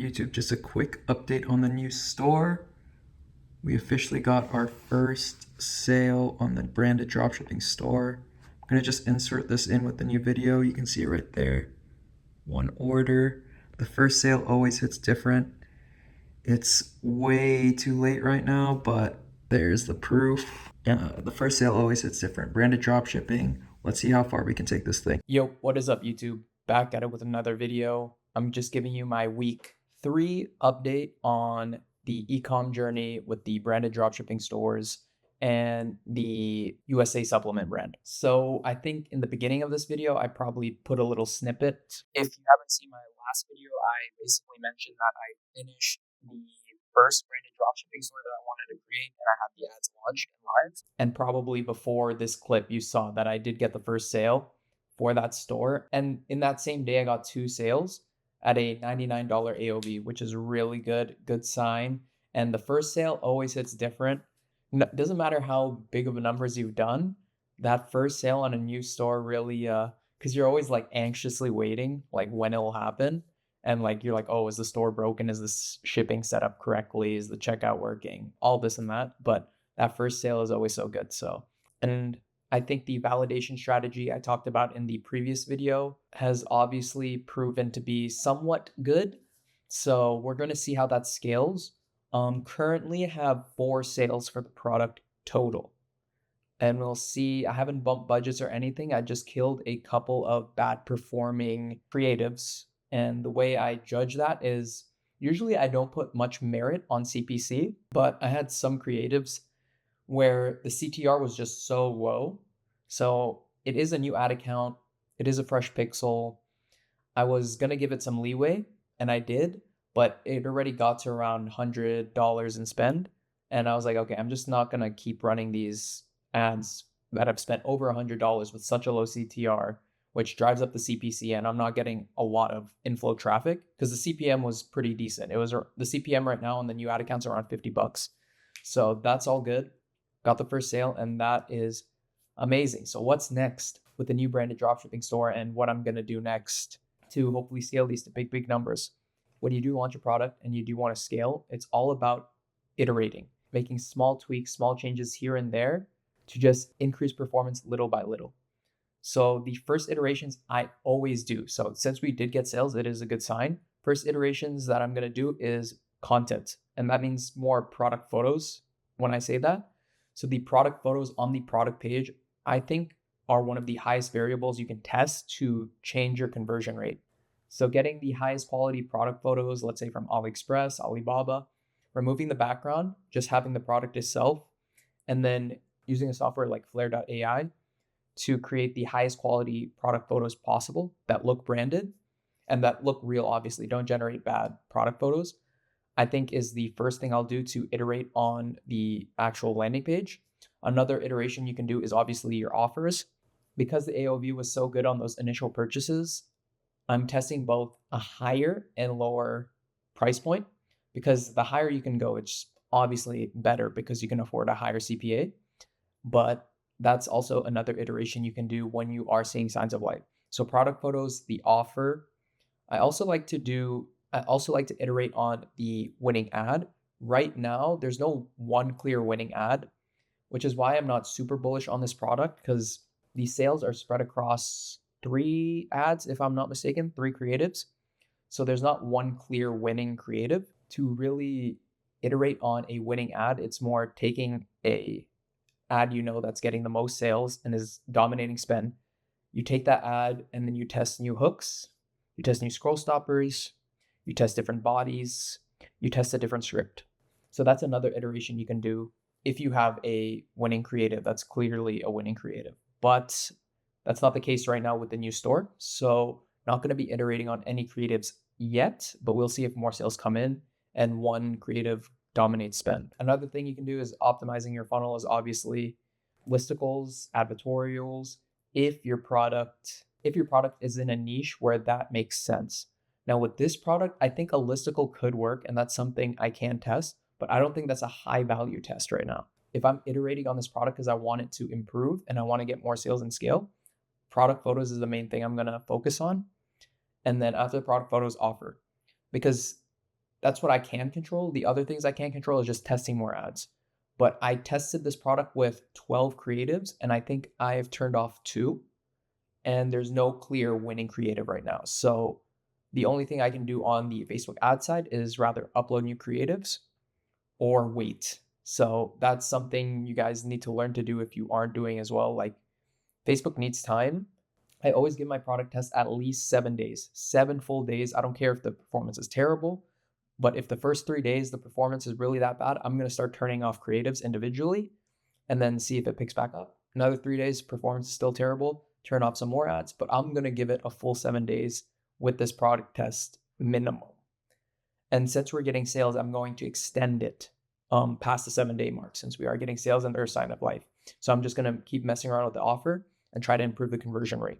YouTube, just a quick update on the new store. We officially got our first sale on the branded dropshipping store. I'm gonna just insert this in with the new video. You can see it right there. One order. The first sale always hits different. It's way too late right now, but there's the proof. The first sale always hits different. Branded dropshipping. Let's see how far we can take this thing. Yo, what is up, YouTube? Back at it with another video. I'm just giving you my week 3 update on the ecom journey with the branded dropshipping stores and the USA supplement brand. So I think in the beginning of this video, I probably put a little snippet. If you haven't seen my last video, I basically mentioned that I finished the first branded dropshipping store that I wanted to create, and I had the ads launched and live. And probably before this clip, you saw that I did get the first sale for that store. And in that same day, I got 2 sales at a $99 AOV, which is really good sign. And the first sale always hits different. Doesn't matter how big of a numbers you've done, that first sale on a new store really, because you're always like anxiously waiting, like when it'll happen. And like you're like, oh, is the store broken? Is this shipping set up correctly? Is the checkout working? All this and that. But that first sale is always so good. So, and I think the validation strategy I talked about in the previous video has obviously proven to be somewhat good. So we're going to see how that scales. Currently have 4 sales for the product total. And we'll see. I haven't bumped budgets or anything. I just killed a couple of bad performing creatives. And the way I judge that is usually I don't put much merit on CPC, but I had some creatives where the CTR was just so low. So it is a new ad account. It is a fresh pixel. I was going to give it some leeway, and I did, but it already got to around $100 in spend. And I was like, okay, I'm just not going to keep running these ads that have spent over $100 with such a low CTR, which drives up the CPC, and I'm not getting a lot of inflow traffic because the CPM was pretty decent. It was the CPM right now on the new ad accounts are around $50. So that's all good. Got the first sale, and that is amazing. So what's next with the new branded dropshipping store and what I'm going to do next to hopefully scale these to big numbers? When you do launch a product and you do want to scale, it's all about iterating, making small tweaks, small changes here and there to just increase performance little by little. So the first iterations I always do. So since we did get sales, it is a good sign. First iterations that I'm going to do is content. And that means more product photos when I say that. So the product photos on the product page, I think are one of the highest variables you can test to change your conversion rate. So getting the highest quality product photos, let's say from AliExpress, Alibaba, removing the background, just having the product itself, and then using a software like Flare.ai to create the highest quality product photos possible that look branded and that look real, obviously, don't generate bad product photos, I think is the first thing I'll do to iterate on the actual landing page. Another iteration you can do is obviously your offers. Because the AOV was so good on those initial purchases, I'm testing both a higher and lower price point because the higher you can go, it's obviously better because you can afford a higher CPA. But that's also another iteration you can do when you are seeing signs of life. So product photos, the offer. I also like to iterate on the winning ad. Right now, there's no one clear winning ad, which is why I'm not super bullish on this product because these sales are spread across 3 ads, if I'm not mistaken, 3 creatives. So there's not one clear winning creative. To really iterate on a winning ad, it's more taking a ad that's getting the most sales and is dominating spend. You take that ad and then you test new hooks, you test new scroll stoppers, you test different bodies, you test a different script. So that's another iteration you can do if you have a winning creative that's clearly a winning creative. But that's not the case right now with the new store. So not going to be iterating on any creatives yet, but we'll see if more sales come in and one creative dominates spend. Another thing you can do is optimizing your funnel is obviously listicles, advertorials, if your product is in a niche where that makes sense. Now with this product, I think a listicle could work and that's something I can test, but I don't think that's a high value test right now. If I'm iterating on this product because I want it to improve and I want to get more sales and scale, product photos is the main thing I'm going to focus on. And then after the product photos, offer. Because That's what I can control. The other things I can't control is just testing more ads. But I tested this product with 12 creatives, and I think I've turned off 2, and there's no clear winning creative right now. So the only thing I can do on the Facebook ad side is rather upload new creatives or wait. So that's something you guys need to learn to do if you aren't doing as well. Like, Facebook needs time. I always give my product test at least 7 days, 7 full days. I don't care if the performance is terrible, but if the first 3 days the performance is really that bad, I'm going to start turning off creatives individually and then see if it picks back up. Another 3 days, performance is still terrible, turn off some more ads, but I'm going to give it a full 7 days with this product test minimum. And since we're getting sales, I'm going to extend it past the 7-day mark, since we are getting sales and they're a sign of life. So I'm just going to keep messing around with the offer and try to improve the conversion rate.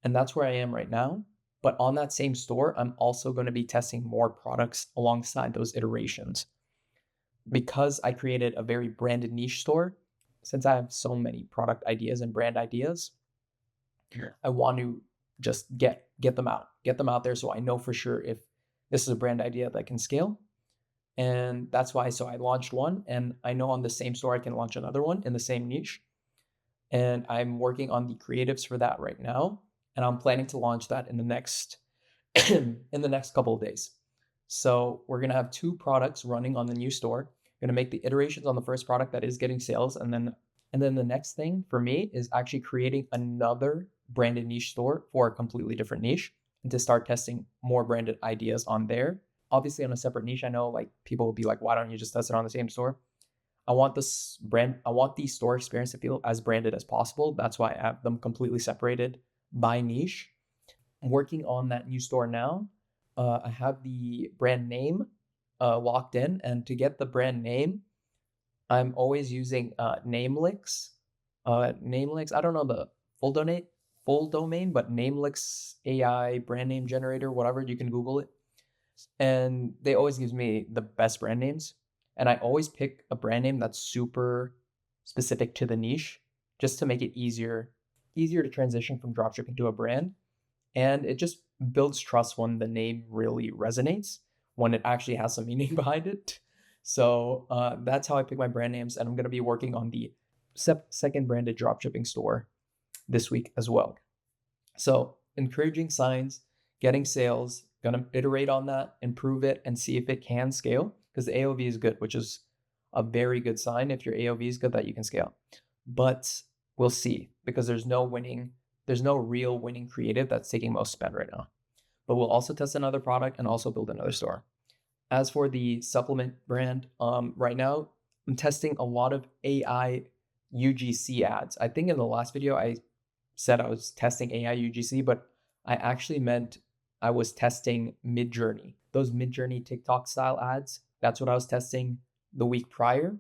And that's where I am right now. But on that same store, I'm also going to be testing more products alongside those iterations. Because I created a very branded niche store, since I have so many product ideas and brand ideas, I want to just get them out there, so I know for sure if this is a brand idea that can scale. And that's why, so I launched one, and I know on the same store I can launch another one in the same niche. And I'm working on the creatives for that right now, and I'm planning to launch that in the next in the next couple of days. So we're gonna have 2 products running on the new store. We're gonna make the iterations on the first product that is getting sales, and then the next thing for me is actually creating another branded niche store for a completely different niche, and to start testing more branded ideas on there. Obviously on a separate niche. I know like people will be like, why don't you just test it on the same store? I want the store experience to feel as branded as possible. That's why I have them completely separated by niche. I'm working on that new store now. I have the brand name locked in, and to get the brand name, I'm always using Namelix. Namelix, I don't know the full domain, but Namelix AI brand name generator, whatever, you can Google it. And they always gives me the best brand names. And I always pick a brand name that's super specific to the niche, just to make it easier to transition from dropshipping to a brand. And it just builds trust when the name really resonates, when it actually has some meaning behind it. So that's how I pick my brand names. And I'm going to be working on the second branded dropshipping store this week as well. So encouraging signs, getting sales, gonna iterate on that, improve it, and see if it can scale, because the AOV is good, which is a very good sign if your AOV is good that you can scale. But we'll see, because there's no real winning creative that's taking most spend right now. But we'll also test another product and also build another store. As for the supplement brand, right now I'm testing a lot of AI UGC ads. I think in the last video I said I was testing AI UGC, but I actually meant I was testing Midjourney. Those Midjourney TikTok style ads, that's what I was testing the week prior.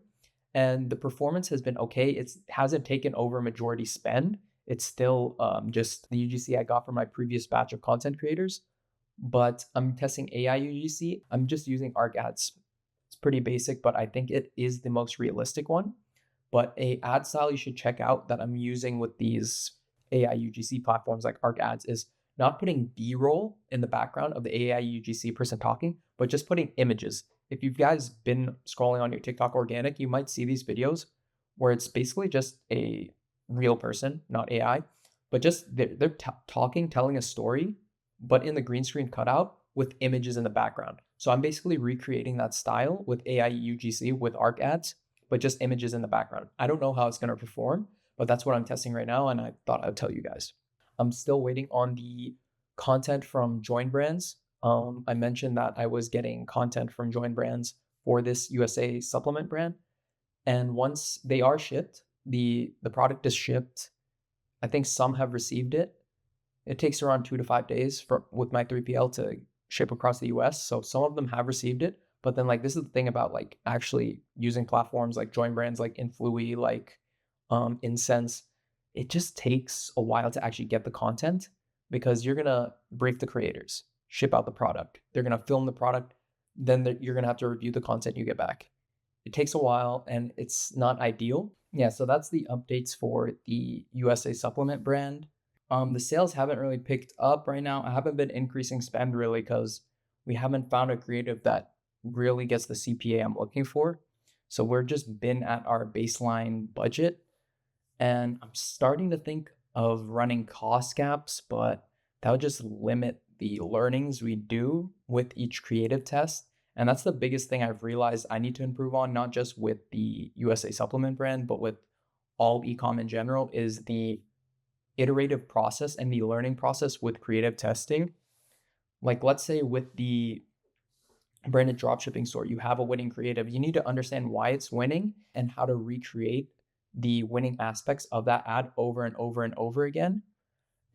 And the performance has been okay. It hasn't taken over majority spend. It's still just the UGC I got from my previous batch of content creators. But I'm testing AI UGC. I'm just using ARC ads. It's pretty basic, but I think it is the most realistic one. But a ad style you should check out that I'm using with these AI UGC platforms like ARC ads is not putting B-roll in the background of the AI UGC person talking, but just putting images. If you've guys been scrolling on your TikTok organic, you might see these videos where it's basically just a real person, not AI, but just they're talking, telling a story, but in the green screen cutout with images in the background. So I'm basically recreating that style with AI UGC with ARC ads, but just images in the background. I don't know how it's going to perform, but that's what I'm testing right now, and I thought I'd tell you guys. I'm still waiting on the content from Join Brands. I mentioned that I was getting content from Join Brands for this USA supplement brand, and once they are shipped, the product is shipped. I think some have received it. It takes around 2 to 5 days with my 3PL to ship across the US. So some of them have received it. But then like this is the thing about like actually using platforms like Join Brands, like Influi, like Incense. It just takes a while to actually get the content, because you're gonna brief the creators, ship out the product. They're gonna film the product. Then you're gonna have to review the content you get back. It takes a while and it's not ideal. Yeah, so that's the updates for the USA supplement brand. The sales haven't really picked up right now. I haven't been increasing spend really because we haven't found a creative that really gets the CPA I'm looking for. So we're just been at our baseline budget, and I'm starting to think of running cost caps, but that would just limit the learnings we do with each creative test. And that's the biggest thing I've realized I need to improve on, not just with the USA supplement brand, but with all ecom in general, is the iterative process and the learning process with creative testing. Like, let's say with the branded dropshipping store, you have a winning creative. You need to understand why it's winning and how to recreate the winning aspects of that ad over and over and over again.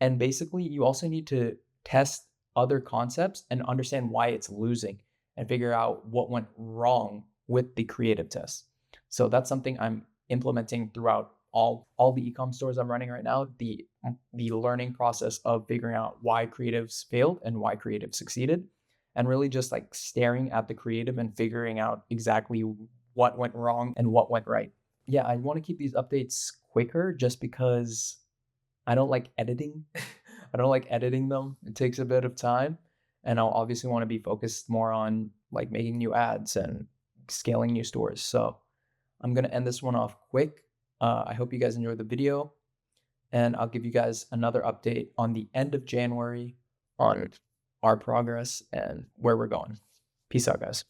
And basically, you also need to test other concepts and understand why it's losing and figure out what went wrong with the creative test. So that's something I'm implementing throughout all the ecom stores I'm running right now. The learning process of figuring out why creatives failed and why creatives succeeded, and really just like staring at the creative and figuring out exactly what went wrong and what went right. Yeah, I want to keep these updates quicker just because I don't like editing. I don't like editing them. It takes a bit of time. And I'll obviously want to be focused more on like making new ads and scaling new stores. So I'm going to end this one off quick. I hope you guys enjoyed the video. And I'll give you guys another update on the end of January on our progress and where we're going. Peace out, guys.